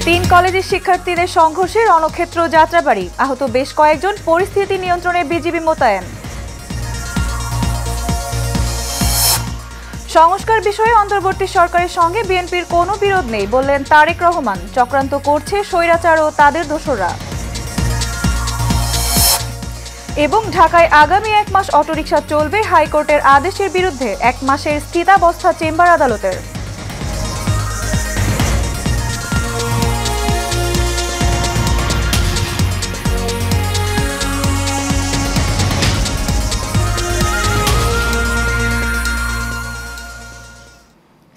তিন কলেজের শিক্ষার্থীদের সংঘর্ষে রণক্ষেত্র যাত্রাবাড়ি, আহত বেশ কয়েকজন, পরিস্থিতি নিয়ন্ত্রণে বিজিবি মোতায়েন। সংস্কার বিষয়ে অন্তর্বর্তী সরকারের সঙ্গে বিএনপির কোনো বিরোধ নেই বললেন তারেক রহমান। চক্রান্ত করছে স্বৈরাচার ও তাদের দোসররা। এবং ঢাকায় আগামী 1 মাস অটোরিকশা চলবে, হাইকোর্টের আদেশের বিরুদ্ধে 1 মাসের স্থিতাবস্থা চেম্বার আদালতের।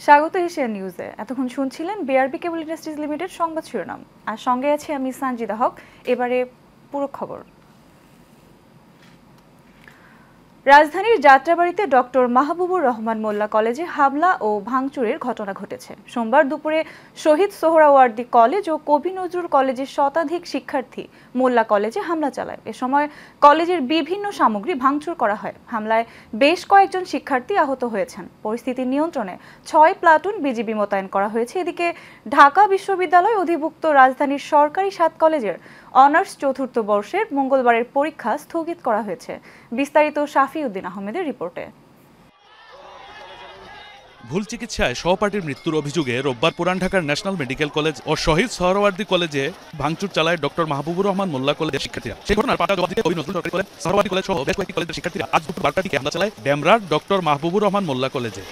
স্বাগত এশিয়ান নিউজে। এতক্ষণ শুনছিলেন বিআরবি কেবল ইন্ডাস্ট্রিজ লিমিটেড সংবাদ শিরোনাম, আর সঙ্গে আছে আমি সানজিদা হক। এবারে পুরো খবর। রাজধানীর যাত্রাবাড়িতে ডক্টর মাহবুবুর রহমান মোল্লা কলেজে হামলা ও ভাঙচুরের ঘটনা ঘটেছে। সোমবার দুপুরে শহীদ সোহরাওয়ার্দী কলেজ ও কবি নজরুল কলেজের শতাধিক শিক্ষার্থী মোল্লা কলেজে হামলা চালায়। এ সময় কলেজের বিভিন্ন সামগ্রী ভাঙচুর করা হয়। হামলায় বেশ কয়েকজন শিক্ষার্থী আহত হয়েছেন। পরিস্থিতি নিয়ন্ত্রণে 6 প্লাটুন বিজিবি মোতায়েন করা হয়েছে। এদিকে ঢাকা বিশ্ববিদ্যালয় অধিভুক্ত রাজধানীর সরকারি 7 কলেজের অনার্স চতুর্থ বর্ষের মঙ্গলবারের পরীক্ষা স্থগিত করা হয়েছে। বিস্তারিত শাফিউদ্দিন আহমেদের রিপোর্টে। ভুল চিকিৎসায় সহপাঠীর মৃত্যুর অভিযোগে রোববার পুরান ঢাকার ন্যাশনাল মেডিকেল কলেজ ও শহীদ সোহরাওয়ার্দী কলেজে ভাঙচুর চালায় ডক্টর মাহবুবুর রহমান মোল্লা কলেজের শিক্ষার্থীরা। সেই ঘটনার পাল্টা জবাব দিতে কবি নজরুল সরকারি কলেজ, সোহরাওয়ার্দী কলেজ সহ বেশ কয়েকটি কলেজের শিক্ষার্থীরা আজ দুপুর 12টার দিকে হামলা চালায় ডেমরার ডক্টর মাহবুবুর রহমান মোল্লা কলেজে।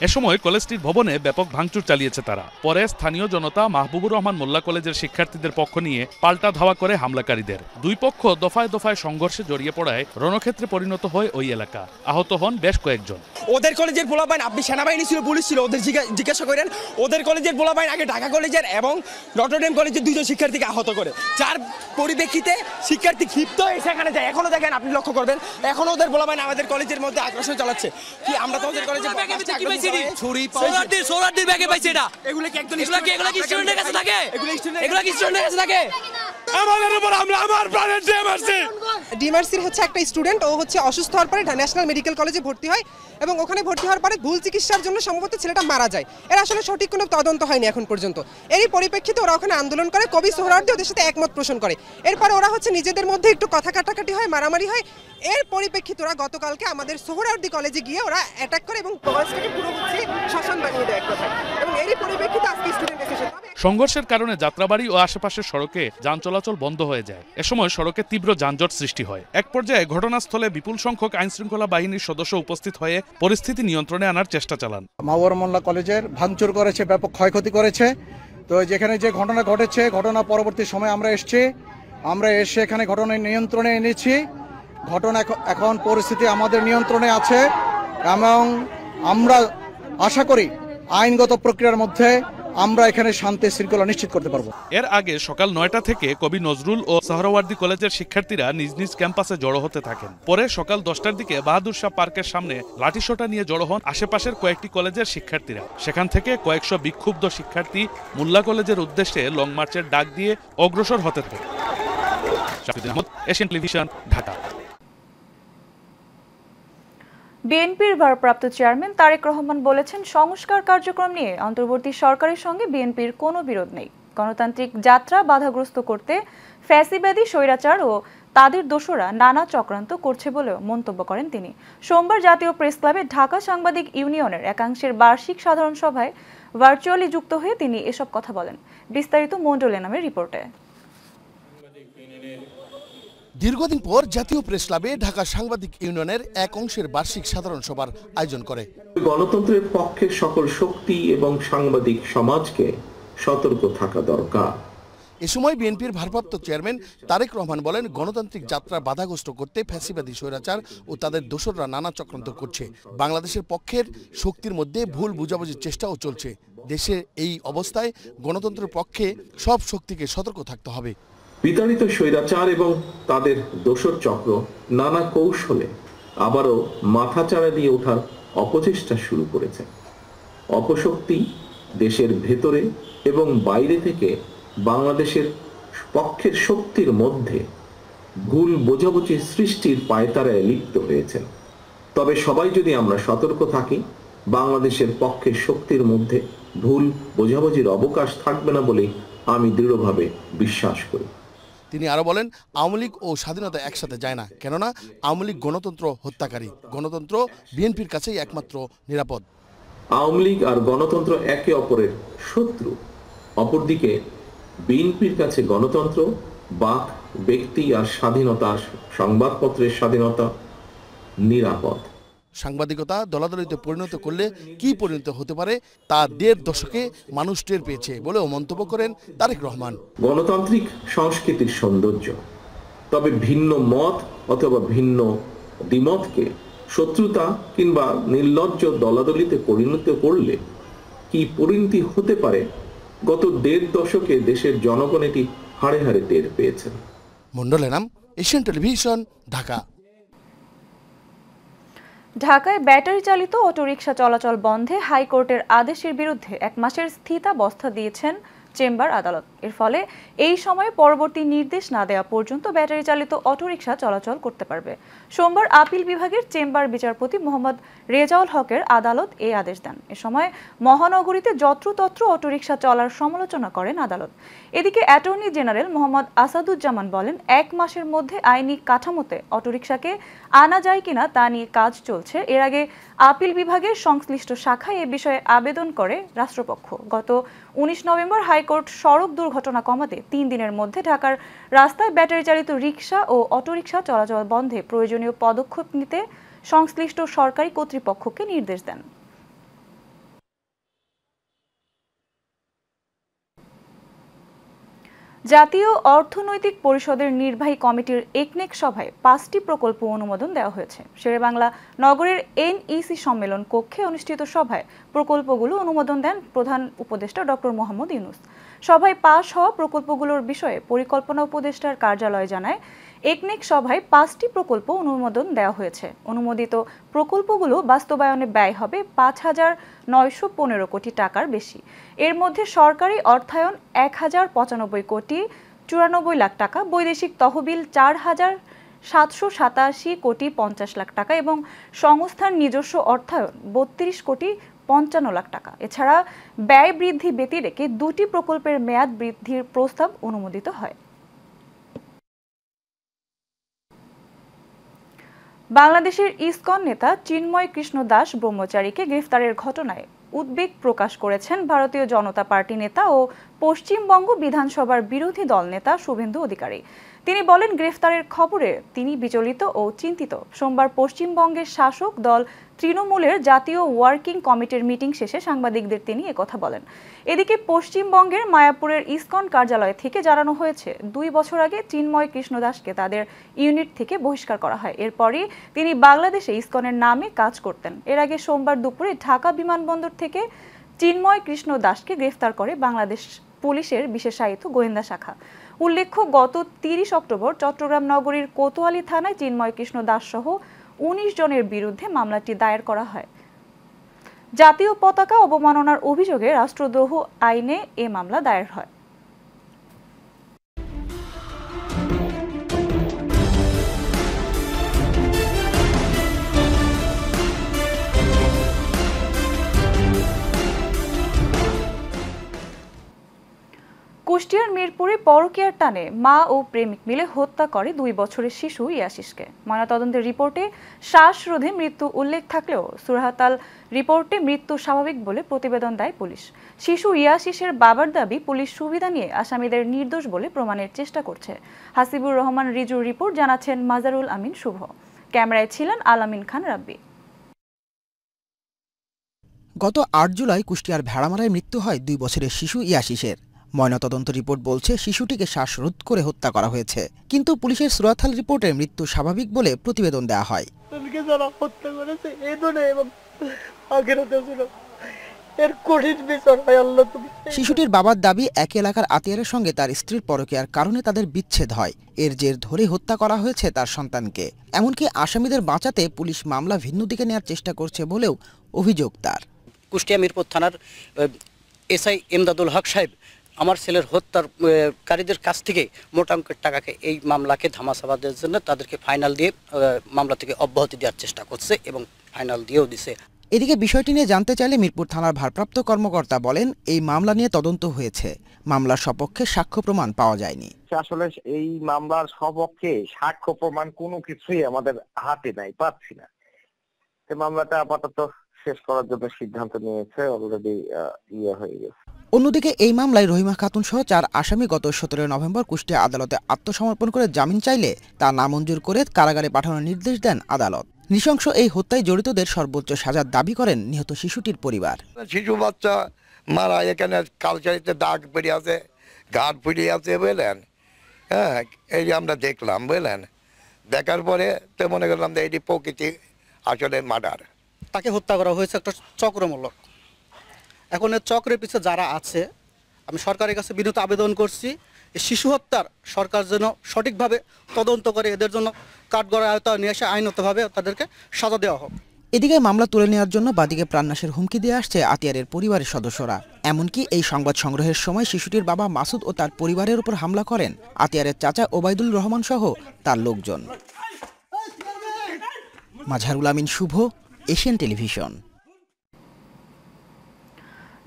এ সময় কলেজটির ভবনে ব্যাপক ভাঙচুর চালিয়েছে তারা। পরে স্থানীয় জনতা মাহবুবুর রহমান মোল্লা কলেজের শিক্ষার্থীদের পক্ষ নিয়ে পাল্টা ধাওয়া করে হামলাকারীদের। দুই পক্ষ দফায় দফায় সংঘর্ষে জড়িয়ে পড়ায় রণক্ষেত্রে পরিণত হয় ওই এলাকা। আহত হন বেশ কয়েকজন। ওদের কলেজের পোলাপাইন, আপনি সেনাবাহিনী ছিল, পুলিশ ছিল, ওদের জিজ্ঞাসা করেন। ওদের কলেজের পোলাপাইন আগে ঢাকা কলেজের এবং নটরডেম কলেজের 2 জন শিক্ষার্থীকে আহত করে, যার পরিপ্রেক্ষিতে শিক্ষার্থী ক্ষিপ্ত হয়ে সেখানে যায়। এখনো দেখেন, আপনি লক্ষ্য করবেন, এখনো ওদের পোলাপাইন আমাদের কলেজের মধ্যে আগ্রাসন চালাচ্ছে। কি আমরা তো ওদের কলেজে সোহরাওয়ার্দীর ব্যাগে পাইছি এটা। এগুলো কি একদম এগুলো কি স্টুডেন্টের কাছে থাকে? এগুলো কি স্টুডেন্টের কাছে থাকে? আমাদের উপর হামলা, আমার প্রাণের ডিএমআরসির হচ্ছে একটা স্টুডেন্ট, ও হচ্ছে অসুস্থ হওয়ার পরে ন্যাশনাল মেডিকেল কলেজে ভর্তি হয় এবং ওখানে ভর্তি হওয়ার পরে ভুল চিকিৎসার জন্য সম্ভবত ছেলেটা মারা যায়। এর আসলে সঠিক কোনো তদন্ত হয়নি এখন পর্যন্ত। এরই পরিপ্রেক্ষিতে ওরা ওখানে আন্দোলন করে, কবি সোহরাওয়ার্দী ওদের সাথে একমত পোষণ করে। এরপরে ওরা হচ্ছে নিজেদের মধ্যে একটু কথা কাটাকাটি হয়, মারামারি হয়। এর পরিপ্রেক্ষিতে ওরা গতকালকে আমাদের সোহরাওয়ার্দী কলেজে গিয়ে ওরা অ্যাটাক করে এবং কলেজটাকে পুরো হচ্ছে শ্মশান বানিয়ে দেয় এক কথায়। এবং এরই পরিপ্রেক্ষিতে আজকে স্টুডেন্ট এসেছে। সংঘর্ষের কারণে যাত্রাবাড়ি ও আশেপাশের সড়কে যান চলাচল বন্ধ হয়ে যায়। এ সময় সড়কে তীব্র যানজট সৃষ্টি হয়। এক পর্যায়ে ঘটনাস্থলে বিপুল সংখ্যক আইনশৃঙ্খলা বাহিনীর সদস্য উপস্থিত হয়ে পরিস্থিতি নিয়ন্ত্রণে আনার চেষ্টা চালান। মাহবুবুর মোল্লা কলেজের ভাঙচুর করেছে, ব্যাপক ক্ষয়ক্ষতি করেছে। তো যেখানে যে ঘটনা ঘটেছে, ঘটনা পরবর্তী সময় আমরা এসে এখানে ঘটনা নিয়ন্ত্রণে এনেছি। ঘটনা এখন পরিস্থিতি আমাদের নিয়ন্ত্রণে আছে এবং আমরা আশা করি আইনগত প্রক্রিয়ার মধ্যে আমরা এখানে শান্তি শৃঙ্খলা নিশ্চিত করতে পারবো। এর আগে সকাল 9টা থেকে কবি নজরুল ও সোহরাওয়ার্দী কলেজের শিক্ষার্থীরা নিজ নিজ ক্যাম্পাসে জড়ো হতে থাকেন। পরে সকাল 10টার দিকে বাহাদুর শাহ পার্কের সামনে লাঠিসোঁটা নিয়ে জড়ো হন আশেপাশের কয়েকটি কলেজের শিক্ষার্থীরা। সেখান থেকে কয়েকশো বিক্ষুব্ধ শিক্ষার্থী মোল্লা কলেজের উদ্দেশ্যে লং মার্চের ডাক দিয়ে অগ্রসর হতে থাকে। Asian television, Dhaka. বিএনপির ভারপ্রাপ্ত চেয়ারম্যান তারেক রহমান বলেছেন, সংস্কার কার্যক্রম নিয়ে অন্তর্বর্তী সরকারের সঙ্গে বিএনপির কোনো বিরোধ নেই। গণতান্ত্রিক যাত্রা বাধাগ্রস্ত করতে ফ্যাসিবাদী স্বৈরাচার ও তাদের দোসররা নানা চক্রান্ত করছে বলেও মন্তব্য করেন তিনি। সোমবার জাতীয় প্রেস ক্লাবে ঢাকা সাংবাদিক ইউনিয়নের একাংশের বার্ষিক সাধারণ সভায় ভার্চুয়ালি যুক্ত হয়ে তিনি এসব কথা বলেন। বিস্তারিত মণ্ডল নামের রিপোর্টে। দীর্ঘদিন পর জাতীয় প্রেস ক্লাবে ঢাকা সাংবাদিক ইউনিয়নের এক অংশের বার্ষিক সাধারণ সভার আয়োজন করে। গণতন্ত্রের পক্ষে সকল শক্তি এবং সাংবাদিক সমাজকে সতর্ক থাকা দরকার। এ সময় বিএনপির ভারপ্রাপ্ত চেয়ারম্যান তারেক রহমান বলেন, গণতান্ত্রিক যাত্রা বাধাগ্রস্ত করতে ফ্যাসিবাদী স্বৈরাচার ও তাদের দোসররা নানা চক্রান্ত করছে। বাংলাদেশের পক্ষের শক্তির মধ্যে ভুল বুঝাবুঝির চেষ্টাও চলছে। দেশের এই অবস্থায় গণতন্ত্রের পক্ষে সব শক্তিকে সতর্ক থাকতে হবে। বিতাড়িত স্বৈরাচার এবং তাদের দোসর চক্র নানা কৌশলে আবারও মাথাচাড়া দিয়ে ওঠার অপচেষ্টা শুরু করেছে। অপশক্তি দেশের ভেতরে এবং বাইরে থেকে বাংলাদেশের পক্ষের শক্তির মধ্যে ভুল বোঝাবুঝি সৃষ্টির পায়তারায় লিপ্ত হয়েছেন। তবে সবাই যদি আমরা সতর্ক থাকি বাংলাদেশের পক্ষের শক্তির মধ্যে ভুল বোঝাবুঝির অবকাশ থাকবে না বলে আমি দৃঢ়ভাবে বিশ্বাস করি। তিনি আরো বলেন, আওয়ামী লীগ ও স্বাধীনতা একসাথে যায় না, কেননা আওয়ামী লীগ গণতন্ত্র হত্যাকারী, গণতন্ত্র বিএনপির কাছেই একমাত্র নিরাপদ। আওয়ামী লীগ আর গণতন্ত্র একে অপরের শত্রু। অপরদিকে বিএনপির কাছে গণতন্ত্র, বাক, ব্যক্তি আর স্বাধীনতা, সংবাদপত্রের স্বাধীনতা নিরাপদ। সাংবাদিকতা দলাদলিতে পরিণত করলে কি পরিণত হতে পারে তা ১.৫ দশকে মানুষ টের পেয়েছে বলেও মন্তব্য করেন তারেক রহমান। গণতান্ত্রিক সংস্কৃতির সৌন্দর্য, তবে ভিন্ন মত অথবা ভিন্ন দ্বিমতকে শত্রুতা কিংবা নির্লজ্জ দলাদলিতে পরিণত করলে কি পরিণতি হতে পারে গত ১.৫ দশকে দেশের জনগণ এটি হাড়ে হাড়ে টের পেয়েছেন। Mondal Enam, Asian television, Dhaka. ঢাকায় ব্যাটারি চালিত অটোরিকশা চলাচল বন্ধে হাইকোর্টের আদেশের বিরুদ্ধে ১ মাসের স্থিতাবস্থা দিয়েছেন চেম্বার আদালত। এর ফলে এই সময়ে পরবর্তী নির্দেশ না দেওয়া পর্যন্ত ব্যাটারি চালিত অটোরিকশা চলাচল করতে পারবে। সোমবার আপিল বিভাগের চেম্বার বিচারপতি মোহাম্মদ রেজাউল হকের আদালত এই আদেশ দেন। এ সময় মহানগরীতে যত্রতত্র অটোরিকশা চলার সমালোচনা করেন আদালত। এদিকে অ্যাটর্নি জেনারেল মোহাম্মদ আসাদুজ্জামান বলেন, ১ মাসের মধ্যে আইনি কাঠামোতে অটোরিকশাকে আনা যায় কিনা তা নিয়ে কাজ চলছে। এর আগে আপিল বিভাগের সংশ্লিষ্ট শাখায় এ বিষয়ে আবেদন করে রাষ্ট্রপক্ষ। গত ১৯ নভেম্বর হাইকোর্ট সড়ক দুর্ঘটনা কমাতে ৩ দিনের মধ্যে ঢাকার রাস্তায় ব্যাটারি চালিত রিকশা ও অটোরিকশা চলাচল বন্ধে প্রয়োজনীয় পদক্ষেপ নিতে সংশ্লিষ্ট সরকারি কর্তৃপক্ষকে নির্দেশ দেন। জাতীয় অর্থনৈতিক পরিষদের নির্বাহী কমিটির একনেক সভায় ৫টি প্রকল্প অনুমোদন দেওয়া হয়েছে। শেরেবাংলা নগরের এনইসি সম্মেলন কক্ষে অনুষ্ঠিত সভায় প্রকল্পগুলো অনুমোদন দেন প্রধান উপদেষ্টা ডক্টর মোহাম্মদ ইউনূস। সভায় পাশ হওয়া প্রকল্পগুলোর বিষয়ে পরিকল্পনা উপদেষ্টার কার্যালয় জানায়, একনেক সভায় ৫টি প্রকল্প অনুমোদন দেওয়া হয়েছে। অনুমোদিত প্রকল্পগুলো বাস্তবায়নে ব্যয় হবে ৫,৯১৫ কোটি টাকার বেশি। এর মধ্যে সরকারি অর্থায়ন ১,০৯৫ কোটি ৯৪ লাখ টাকা, বৈদেশিক তহবিল ৪,৭৮৭ কোটি ৫০ লাখ টাকা এবং সংস্থার নিজস্ব অর্থায়ন ৩২ কোটি ৫৫ লাখ টাকা। এছাড়া ব্যয় বৃদ্ধি ব্যতি রেখে ২টি প্রকল্পের মেয়াদ বৃদ্ধির প্রস্তাব অনুমোদিত হয়। বাংলাদেশের ইসকন নেতা চিন্ময় কৃষ্ণ দাস ব্রহ্মচারীকে গ্রেফতারের ঘটনায় উদ্বেগ প্রকাশ করেছেন ভারতীয় জনতা পার্টি নেতা ও পশ্চিমবঙ্গ বিধানসভার বিরোধী দল নেতা শুভেন্দু অধিকারী। তিনি বলেন, গ্রেফতারের খবরে তিনি বিচলিত ও চিন্তিত। সোমবার পশ্চিমবঙ্গের শাসক দল তৃণমূলের জাতীয় ওয়ার্কিং কমিটির মিটিং শেষে সাংবাদিকদের তিনি একথা বলেন। এদিকে পশ্চিমবঙ্গের মায়াপুরের ইসকন কার্যালয় থেকে জানানো হয়েছে, ২ বছর আগে চিন্ময় কৃষ্ণ দাসকে তাদের ইউনিট থেকে বহিষ্কার করা হয়। এরপরই তিনি বাংলাদেশে ইসকনের নামে কাজ করতেন। এর আগে সোমবার দুপুরে ঢাকা বিমানবন্দর থেকে চিন্ময় কৃষ্ণ দাসকে গ্রেফতার করে বাংলাদেশ পুলিশের বিশেষায়িত গোয়েন্দা শাখা। উল্লেখ্য, গত ৩০ অক্টোবর চট্টগ্রাম নগরীর কোতোয়ালি থানায় চিন্ময় কৃষ্ণ দাস সহ ১৯ জনের বিরুদ্ধে মামলাটি দায়ের করা হয়। জাতীয় পতাকা অবমাননার অভিযোগে রাষ্ট্রদ্রোহ আইনে এ মামলা দায়ের হয়। কুষ্টিয়ার মিরপুরে পরকীয়ার টানে মা ও প্রেমিক মিলে হত্যা করে ২ বছরের শিশু ইয়াশিসকে। ময়নাতদন্তের রিপোর্টে শ্বাসরোধে মৃত্যু উল্লেখ থাকলেও সুরহাতাল রিপোর্টে মৃত্যু স্বাভাবিক বলে প্রতিবেদন দেয় পুলিশ। শিশু ইয়াশিসের বাবার দাবি, পুলিশ সুবিধা নিয়ে আসামিদের নির্দোষ বলে প্রমাণের চেষ্টা করছে। হাসিবুর রহমান রিজুর রিপোর্ট জানাচ্ছেন মাজারুল আমিন শুভ। ক্যামেরায় ছিলেন আলামিন খান রাব্বি। গত ৮ জুলাই কুষ্টিয়ার ভেড়ামারায় মৃত্যু হয় ২ বছরের শিশু ইয়াশিসের। ময়নাতদন্ত রিপোর্ট বলছে শিশুটিকে শ্বাসরোধ করে হত্যা করা হয়েছে, কিন্তু পুলিশের সুরাথাল রিপোর্টে মৃত্যু স্বাভাবিক বলে প্রতিবেদন দেওয়া হয়। শিশুটির বাবার দাবি, এক এলাকার আত্মীয়ের সঙ্গে তার স্ত্রীর পরকীয়ার কারণে তাদের বিচ্ছেদ হয়। এর জের ধরে হত্যা করা হয়েছে তার সন্তানকে। এমনকি আসামিদের বাঁচাতে পুলিশ মামলা ভিন্ন দিকে নেওয়ার চেষ্টা করছে বলেও অভিযোগ তার। কুষ্টিয়া মিরপুর থানার এসআই এমদাদুল হক সাহেব আমার ছেলের হত্যার কারীদের কাছ থেকে মোটা অঙ্কের টাকাকে এই মামলাকে ধামাচাপা দেওয়ার জন্য তাদেরকে ফাইনাল দিয়ে মামলা থেকে অব্যাহতি দেওয়ার চেষ্টা করছে এবং ফাইনাল দিয়েও দিছে। এদিকে বিষয়টি নিয়ে জানতে চাইলে মিরপুর থানার ভারপ্রাপ্ত কর্মকর্তা বলেন, এই মামলা নিয়ে তদন্ত হয়েছে, মামলার সপক্ষে সাক্ষ্য প্রমাণ পাওয়া যায়নি। আসলে এই মামলার সপক্ষে সাক্ষ্য প্রমাণ কোনো কিছুই আমাদের হাতে নাই, পাচ্ছি না। এই মামলাটা আপাতত শেষ করার জন্য সিদ্ধান্ত নিয়েছে, অলরেডি হয়ে গেছে। অন্যদিকে এই মামলায় রহিমা খাতুন সহ 4 আসামি গত 17 নভেম্বর কুষ্টিয়া আদালতে আত্মসমর্পণ করে জামিন চাইলে তা নামঞ্জুর করে কারাগারে পাঠানোর নির্দেশ দেন আদালত। নৃশংস এই হত্যায় জড়িতদের সর্বোচ্চ সাজার দাবি করেন নিহত শিশুটির পরিবার। শিশু বাচ্চা মারা, এখানে কালচারিতে দাগ পড়ে আছে, ঘাট পড়ে আছে, বুঝলেন। হ্যাঁ, এই যে আমরা দেখলাম, বুঝলেন, দেখার পরে তো মনে করলাম যে এটি প্রকৃতি আসলে মার্ডার। তাকে হত্যা করা হয়েছে একটা চক্রমূলক। এখন এর চক্রের পিছনে যারা আছে, আমি সরকারের কাছে বিনীত আবেদন করছি, এই শিশু হত্যার সরকার যেন সঠিকভাবে তদন্ত করে এদের জন্য কাঠগড়ায় আওতায় নিয়ে এসে আইনগতভাবে তাদেরকে সাজা দেওয়া হোক। এদিকে মামলা তুলে নেওয়ার জন্য বাদীকে প্রাণনাশের হুমকি দিয়ে আসছে আতিয়ারের পরিবারের সদস্যরা। এমনকি এই সংবাদ সংগ্রহের সময় শিশুটির বাবা মাসুদ ও তার পরিবারের উপর হামলা করেন আতিয়ারের চাচা ওবায়দুল রহমান সহ তার লোকজন। মাজহারুল আমিন শুভ, এশিয়ান টেলিভিশন।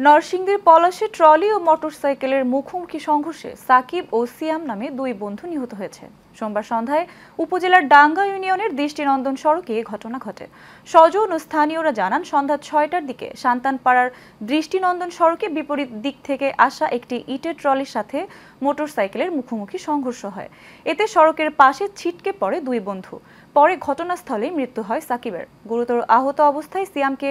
নরসিংদীর পলাশে ট্রলি ও মোটরসাইকেলের মুখোমুখি সংঘর্ষে সাকিব ও সিয়াম নামে 2 বন্ধু নিহত হয়েছে। সোমবার সন্ধ্যায় উপজেলার ডাঙ্গা ইউনিয়নের দৃষ্টিনন্দন সড়কে এ ঘটনা ঘটে। স্বজন ও স্থানীয়রা জানান, সন্ধ্যা 6টার দিকে সান্তানপাড়ার দৃষ্টিনন্দন সড়কে বিপরীত দিক থেকে আসা একটি ইটের ট্রলির সাথে মোটরসাইকেলের মুখোমুখি সংঘর্ষ হয়। এতে সড়কের পাশে ছিটকে পড়ে 2 বন্ধু। পরে ঘটনাস্থলেই মৃত্যু হয় সাকিবের। গুরুতর আহত অবস্থায় সিয়ামকে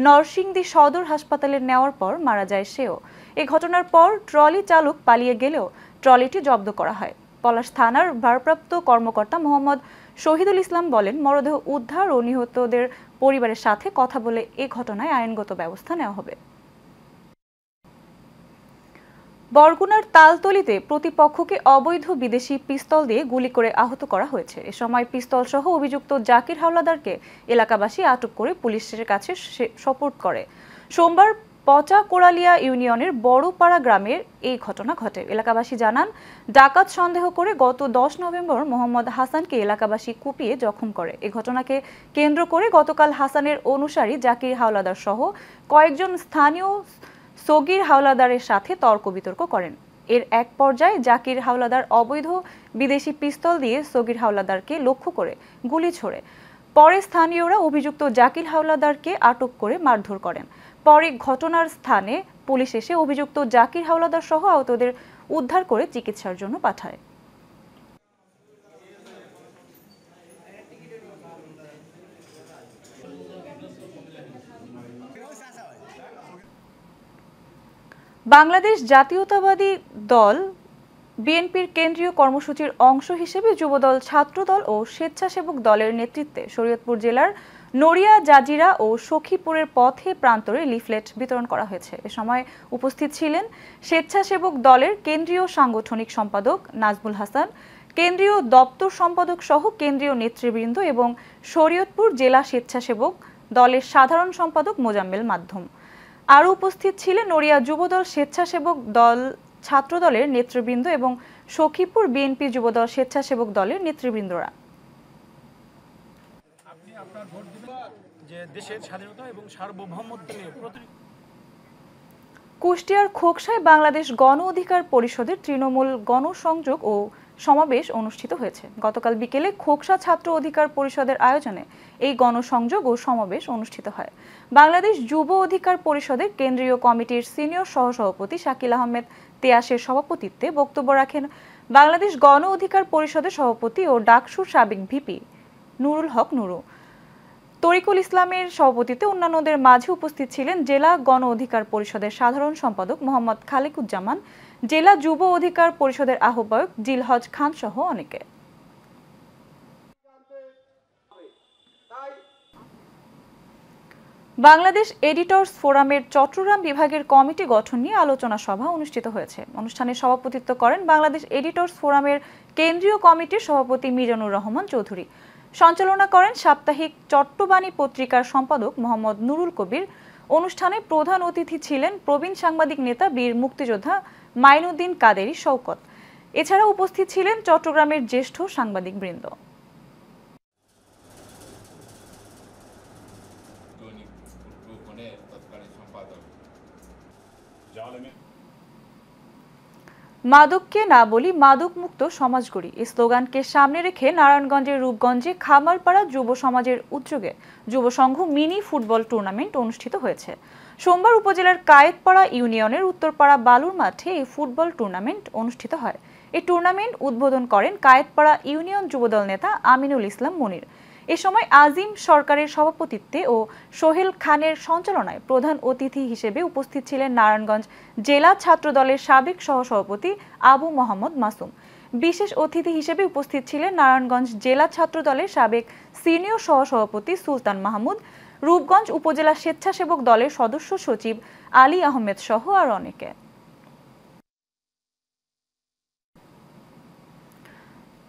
নরসিংদী সদর হাসপাতালে নেওয়ার পর মারা যায় সেও। এ ঘটনার পর ট্রলি চালক পালিয়ে গেলেও ট্রলিটি জব্দ করা হয়। পলাশ থানার ভারপ্রাপ্ত কর্মকর্তা মোহাম্মদ শহীদুল ইসলাম বলেন, মরদেহ উদ্ধার ও নিহতদের পরিবারের সাথে কথা বলে এ ঘটনায় আইনগত ব্যবস্থা নেওয়া হবে। বরগুনার তালতলিতে প্রতিপক্ষকে অবৈধ বিদেশি পিস্তল দিয়ে গুলি করে আহত করা হয়েছে। এ সময় পিস্তল সহ অভিযুক্ত জাকির হাওলাদারকে এলাকাবাসী আটক করে পুলিশের কাছে সোপর্দ করে। সোমবার পচা কোড়ালিয়া ইউনিয়নের বড়পাড়া গ্রামের এই ঘটনা ঘটে। এলাকাবাসী জানান, ডাকাত সন্দেহ করে গত 10 নভেম্বর মোহাম্মদ হাসানকে এলাকাবাসী কুপিয়ে জখম করে। এই ঘটনাকে কেন্দ্র করে গতকাল হাসানের অনুসারী জাকির হাওলাদার সহ কয়েকজন স্থানীয় সগির হাওলাদারের সাথে তর্ক বিতর্ক করেন। এর এক পর্যায়ে জাকির হাওলাদার অবৈধ বিদেশি পিস্তল দিয়ে সগির হাওলাদারকে লক্ষ্য করে গুলি ছোড়ে। পরে স্থানীয়রা অভিযুক্ত জাকির হাওলাদারকে আটক করে মারধর করেন। পরে ঘটনার স্থানে পুলিশ এসে অভিযুক্ত জাকির হাওলাদার সহ আহতদের উদ্ধার করে চিকিৎসার জন্য পাঠায়। বাংলাদেশ জাতীয়তাবাদী দল বিএনপির কেন্দ্রীয় কর্মসূচির অংশ হিসেবে যুবদল, ছাত্রদল ও স্বেচ্ছাসেবক দলের নেতৃত্বে শরীয়তপুর জেলার নড়িয়া, জাজিরা ও সখীপুরের পথে প্রান্তরে লিফলেট বিতরণ করা হয়েছে। এ সময় উপস্থিত ছিলেন স্বেচ্ছাসেবক দলের কেন্দ্রীয় সাংগঠনিক সম্পাদক নাজমুল হাসান, কেন্দ্রীয় দপ্তর সম্পাদক সহ কেন্দ্রীয় নেতৃবৃন্দ এবং শরীয়তপুর জেলা স্বেচ্ছাসেবক দলের সাধারণ সম্পাদক মোজাম্মেল মাধ্যম। আরও উপস্থিত ছিলেন নড়িয়া যুবদল, স্বেচ্ছাসেবক দল, ছাত্রদলের নেতৃবৃন্দ এবং সখীপুর বিএনপি যুবদল, স্বেচ্ছাসেবক দলের নেতৃবৃন্দরা। কুষ্টিয়ার খোকসায় বাংলাদেশ গণ অধিকার পরিষদের তৃণমূল গণসংযোগ ও সমাবেশ অনুষ্ঠিত হয়েছে। গতকাল বিকেলে খোকসা ছাত্র অধিকার পরিষদের আয়োজনে এই গণসংযোগ ও সমাবেশ অনুষ্ঠিত হয়। বাংলাদেশ যুব অধিকার পরিষদের কেন্দ্রীয় কমিটির সিনিয়র সহসভাপতি শাকিল আহমেদ তেয়াসের সভাপতিত্বে বক্তব্য রাখেন বাংলাদেশ গণ অধিকার পরিষদের সভাপতি ও ডাকসুর সাবেক ভিপি নুরুল হক নুরু। তরিকুল ইসলামের সভাপতিত্বে অন্যান্যদের মাঝে উপস্থিত ছিলেন জেলা গণ অধিকার পরিষদের সাধারণ সম্পাদক মোহাম্মদ খালেকুজ্জামান, জেলা যুব অধিকার পরিষদের আহ্বায়ক জিলহজ খান সহ অনেকে। বাংলাদেশ এডিটর্স ফোরামের চট্টগ্রাম বিভাগের কমিটি গঠন নিয়ে আলোচনা সভা অনুষ্ঠিত হয়েছে। অনুষ্ঠানে সভাপতিত্ব করেন বাংলাদেশ এডিটর্স ফোরামের কেন্দ্রীয় কমিটির সভাপতি মিজানুর রহমান চৌধুরী। সঞ্চালনা করেন সাপ্তাহিক চট্টবাণী পত্রিকার সম্পাদক মোহাম্মদ নুরুল কবির। অনুষ্ঠানে প্রধান অতিথি ছিলেন প্রবীণ সাংবাদিক নেতা বীর মুক্তিযোদ্ধা মাইনুদ্দিন কাদেরী শওকত। এছাড়া উপস্থিত ছিলেন চট্টগ্রামের জ্যেষ্ঠ সাংবাদিকবৃন্দ। মাদককে না বলি মাদক মুক্ত সমাজ গড়ি এই স্লোগানকে সামনে রেখে নারায়ণগঞ্জের রূপগঞ্জে খামারপাড়া যুব সমাজের উদ্যোগে যুব সংঘ মিনি ফুটবল টুর্নামেন্ট অনুষ্ঠিত হয়েছে। সোমবার উপজেলার কায়েতপাড়া ইউনিয়নের উত্তরপাড়া বালুর মাঠে এই ফুটবল টুর্নামেন্ট অনুষ্ঠিত হয়। এই টুর্নামেন্ট উদ্বোধন করেন কায়েতপাড়া ইউনিয়ন যুবদল নেতা আমিনুল ইসলাম মনির। এ সময় আজিম সরকারের সভাপতিত্বে ও সোহেল খানের সঞ্চালনায় প্রধান অতিথি হিসেবে উপস্থিত ছিলেন নারায়ণগঞ্জ জেলা ছাত্র দলের সাবেক সহসভাপতি আবু মোহাম্মদ মাসুম। বিশেষ অতিথি হিসেবে উপস্থিত ছিলেন নারায়ণগঞ্জ জেলা ছাত্র দলের সাবেক সিনিয়র সহসভাপতি সুলতান মাহমুদ, রূপগঞ্জ উপজেলা স্বেচ্ছাসেবক দলের সদস্য সচিব আলী আহমেদ সহ আর অনেকে।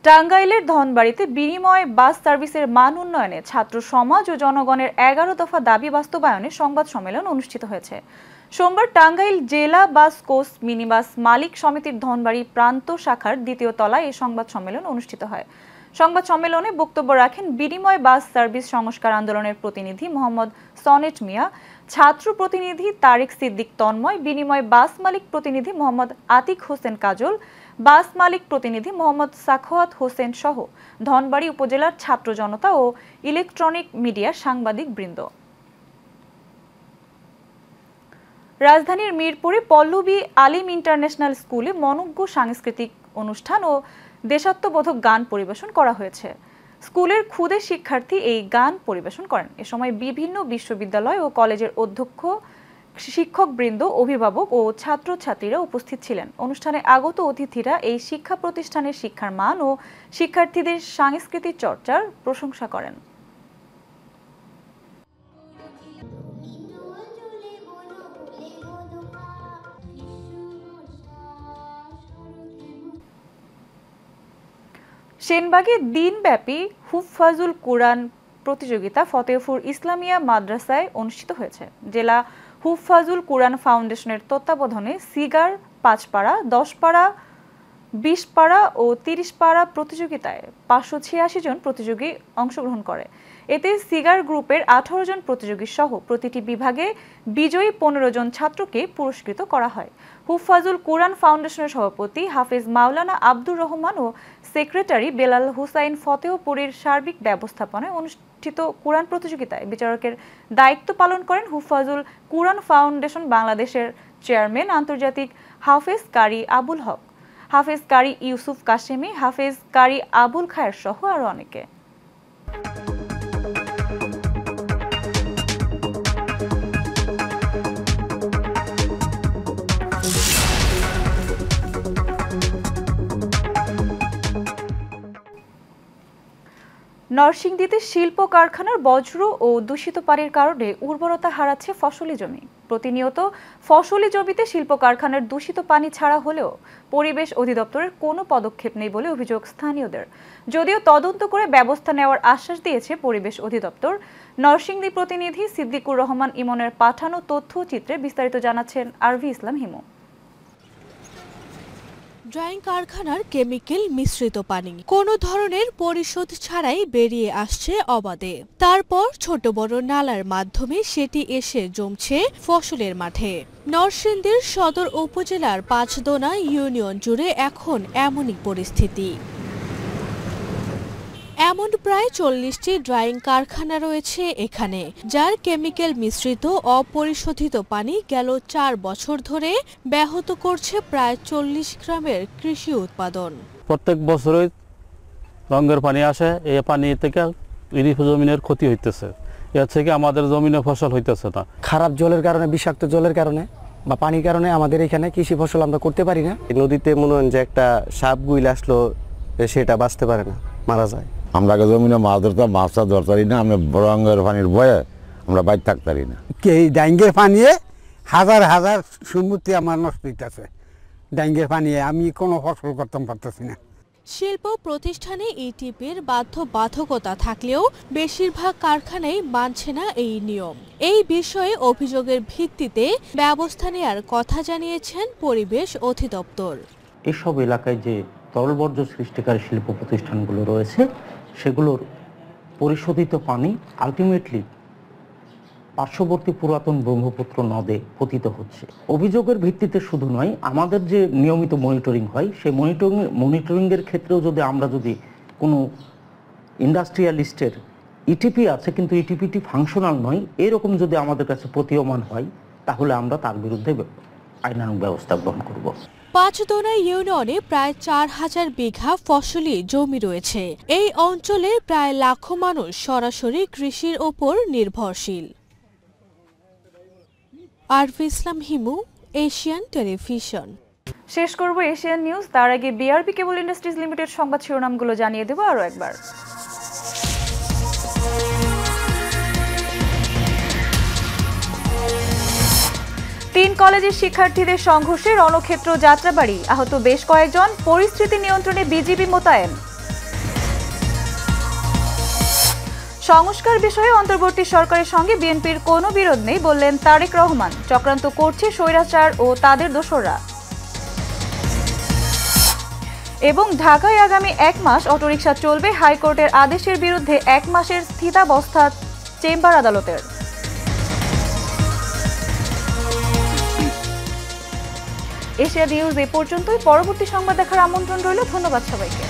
টাঙ্গাইলের ধনবাড়িতে বিনিময় বাস সার্ভিসের মান উন্নয়নে ছাত্র সমাজ ও জনগণের 11 দফা দাবি বাস্তবায়নে সংবাদ সম্মেলন অনুষ্ঠিত হয়েছে। সোমবার টাঙ্গাইল জেলা বাস কোচ মিনিবাস মালিক সমিতির ধনবাড়ি প্রান্ত শাখার দ্বিতীয় তলায় এই সংবাদ সম্মেলন অনুষ্ঠিত হয়। সংবাদ সম্মেলনে বক্তব্য রাখেন বিনিময় বাস সার্ভিস সংস্কার আন্দোলনের প্রতিনিধি মোহাম্মদ সনেট মিয়া, ছাত্র প্রতিনিধি তারেক সিদ্দিক তন্ময়, বিনিময় বাস মালিক প্রতিনিধি মোহাম্মদ আতিক হোসেন কাজল, বাস মালিক প্রতিনিধি মোহাম্মদ সাখাওয়াত হোসেন সহ ধনবাড়ি উপজেলার ছাত্র জনতা ও ইলেকট্রনিক মিডিয়ার সাংবাদিক বৃন্দ। রাজধানীর মিরপুরে পল্লবী আলিম ইন্টারন্যাশনাল স্কুলে মনোজ্ঞ সাংস্কৃতিক অনুষ্ঠান ও দেশাত্মবোধক গান পরিবেশন করা হয়েছে। স্কুলের ক্ষুদে শিক্ষার্থী এই গান পরিবেশন করেন। এ সময় বিভিন্ন বিশ্ববিদ্যালয় ও কলেজের অধ্যক্ষ, শিক্ষকবৃন্দ, অভিভাবক ও ছাত্রছাত্রীরা উপস্থিত ছিলেন। অনুষ্ঠানে আগত অতিথিরা এই শিক্ষা প্রতিষ্ঠানের শিক্ষার মান ও শিক্ষার্থীদের সাংস্কৃতিক চর্চার প্রশংসা করেন। সেনবাগে দিনব্যাপী হুফফাজুল কুরআন প্রতিযোগিতা ফতেহপুর ইসলামিয়া মাদ্রাসায় অনুষ্ঠিত হয়েছে। জেলা হুফফাজুল কুরআন ফাউন্ডেশনের তত্ত্বাবধানে সিগার 5 পাড়া, 10 পাড়া, 20 পাড়া ও 30 পাড়া প্রতিযোগিতায় 586 জন প্রতিযোগী অংশগ্রহণ করে। এতে সিগার গ্রুপের 18 জন প্রতিযোগী সহ প্রতিটি বিভাগে বিজয়ী 15 জন ছাত্রকে পুরস্কৃত করা হয়। হুফফাজুল কুরআন ফাউন্ডেশনের সভাপতি হাফেজ মাওলানা আব্দুর রহমান ও সেক্রেটারি বেলাল হুসাইন ফতেহপুরের সার্বিক ব্যবস্থাপনায় অনুষ্ঠিত কুরআন প্রতিযোগিতায় বিচারকের দায়িত্ব পালন করেন হুফফাজুল কুরআন ফাউন্ডেশন বাংলাদেশের চেয়ারম্যান আন্তর্জাতিক হাফেজ কারি আবুল হক, হাফেজ কারি ইউসুফ কাশেমি, হাফেজ কারি আবুল খায়ের সহ আরো অনেকে। নরসিংদীতে শিল্প কারখানার বজ্র ও দূষিত পানির কারণে উর্বরতা হারাচ্ছে ফসলি জমি। প্রতিনিয়ত ফসলি জমিতে শিল্প কারখানার দূষিত পানি ছাড়া হলেও পরিবেশ অধিদপ্তরের কোনো পদক্ষেপ নেই বলে অভিযোগ স্থানীয়দের। যদিও তদন্ত করে ব্যবস্থা নেওয়ার আশ্বাস দিয়েছে পরিবেশ অধিদপ্তর। নরসিংদী প্রতিনিধি সিদ্দিকুর রহমান ইমনের পাঠানো তথ্যচিত্রে বিস্তারিত জানাচ্ছেন আরভি ইসলাম হিমু। ড্রাইং কারখানার কেমিক্যাল মিশ্রিত পানি কোনো ধরনের পরিশোধ ছাড়াই বেরিয়ে আসছে অবাধে। তারপর ছোট বড় নালার মাধ্যমে সেটি এসে জমছে ফসলের মাঠে। নরসিংদীর সদর উপজেলার পাঁচদোনা ইউনিয়ন জুড়ে এখন এমনই পরিস্থিতি। এমন প্রায় 40টি ড্রাইং কারখানা রয়েছে এখানে, যার কেমিক্যাল মিশ্রিত অপরিশোধিত পানি গেল 4 বছর ধরে ব্যাহত করছে প্রায় 40 গ্রামের কৃষি উৎপাদন। প্রত্যেক বছরই রঙের পানি আসে, এই পানি থেকে জমিনের ক্ষতি হইতেছে, এর থেকে আমাদের জমিনে ফসল হইতেছে না। খারাপ জলের কারণে, বিষাক্ত জলের কারণে বা পানির কারণে আমাদের এখানে কৃষি ফসল আমরা করতে পারি না। নদীতে মনে হয় যে একটা সাপ গুইল আসলো, সেটা বাঁচতে পারে না, মারা যায়। আমরা জমিনে মাছ ধরতাম, মাছটা ধরতারি না, আমরা রঙের পানির ভয়ে আমরা বাইরে থাকতারি না। এই ডাইঙ্গের পানিয়ে হাজার হাজার সম্পত্তি আমার নষ্ট হইতেছে। ডাইঙ্গের পানিয়ে আমি কোনো ফসল করতে পারতেছি না। শিল্প প্রতিষ্ঠানে ইটিপির বাধ্যবাধকতা থাকলেও বেশিরভাগ কারখানাই মানছে না এই নিয়ম। এই বিষয়ে অভিযোগের ভিত্তিতে ব্যবস্থা নেওয়ার কথা জানিয়েছেন পরিবেশ অধিদপ্তর। এসব এলাকায় যে তরল বর্জ্য সৃষ্টিকারী শিল্প প্রতিষ্ঠানগুলো রয়েছে, সেগুলোর পরিশোধিত পানি আলটিমেটলি পার্শ্ববর্তী পুরাতন ব্রহ্মপুত্র নদে পতিত হচ্ছে। অভিযোগের ভিত্তিতে শুধু নয়, আমাদের যে নিয়মিত মনিটরিং হয় সেই মনিটরিংয়ের ক্ষেত্রেও আমরা যদি কোনো ইন্ডাস্ট্রিয়ালিস্টের ইটিপি আছে কিন্তু ইটিপিটি ফাংশনাল নয়, এরকম যদি আমাদের কাছে প্রতীয়মান হয় তাহলে আমরা তার বিরুদ্ধে আইনানুগ ব্যবস্থা গ্রহণ করব। পাঁচদোনা ইউনিয়নে প্রায় 4000 বিঘা ফসলি জমি রয়েছে। এই অঞ্চলে প্রায় লাখো মানুষ সরাসরি কৃষির ওপর নির্ভরশীল। আরফি ইসলাম হিমু, এশিয়ান টেলিভিশন। শেষ করব এশিয়ান নিউজ। তার আগে বিআরবি কেবল ইন্ডাস্ট্রিজ লিমিটেড সংবাদ শিরোনামগুলো জানিয়ে দেব আরো একবার। 3 কলেজের শিক্ষার্থীদের সংঘর্ষে রণক্ষেত্র যাত্রাবাড়ি, আহত বেশ কয়েকজন, পরিস্থিতি নিয়ন্ত্রণে বিজিবি মোতায়েন। সংস্কার বিষয়ে অন্তর্বর্তী সরকারের সঙ্গে বিএনপির কোনো বিরোধ নেই বললেন তারেক রহমান। চক্রান্ত করছে স্বৈরাচার ও তাদের দোসররা। এবং ঢাকায় আগামী 1 মাস অটোরিকশা চলবে, হাইকোর্টের আদেশের বিরুদ্ধে 1 মাসের স্থিতাবস্থা চেম্বার আদালতের। এশিয়া নিউজ এ পর্যন্তই। পরবর্তী সংবাদ দেখার আমন্ত্রণ রইল। ধন্যবাদ সবাইকে।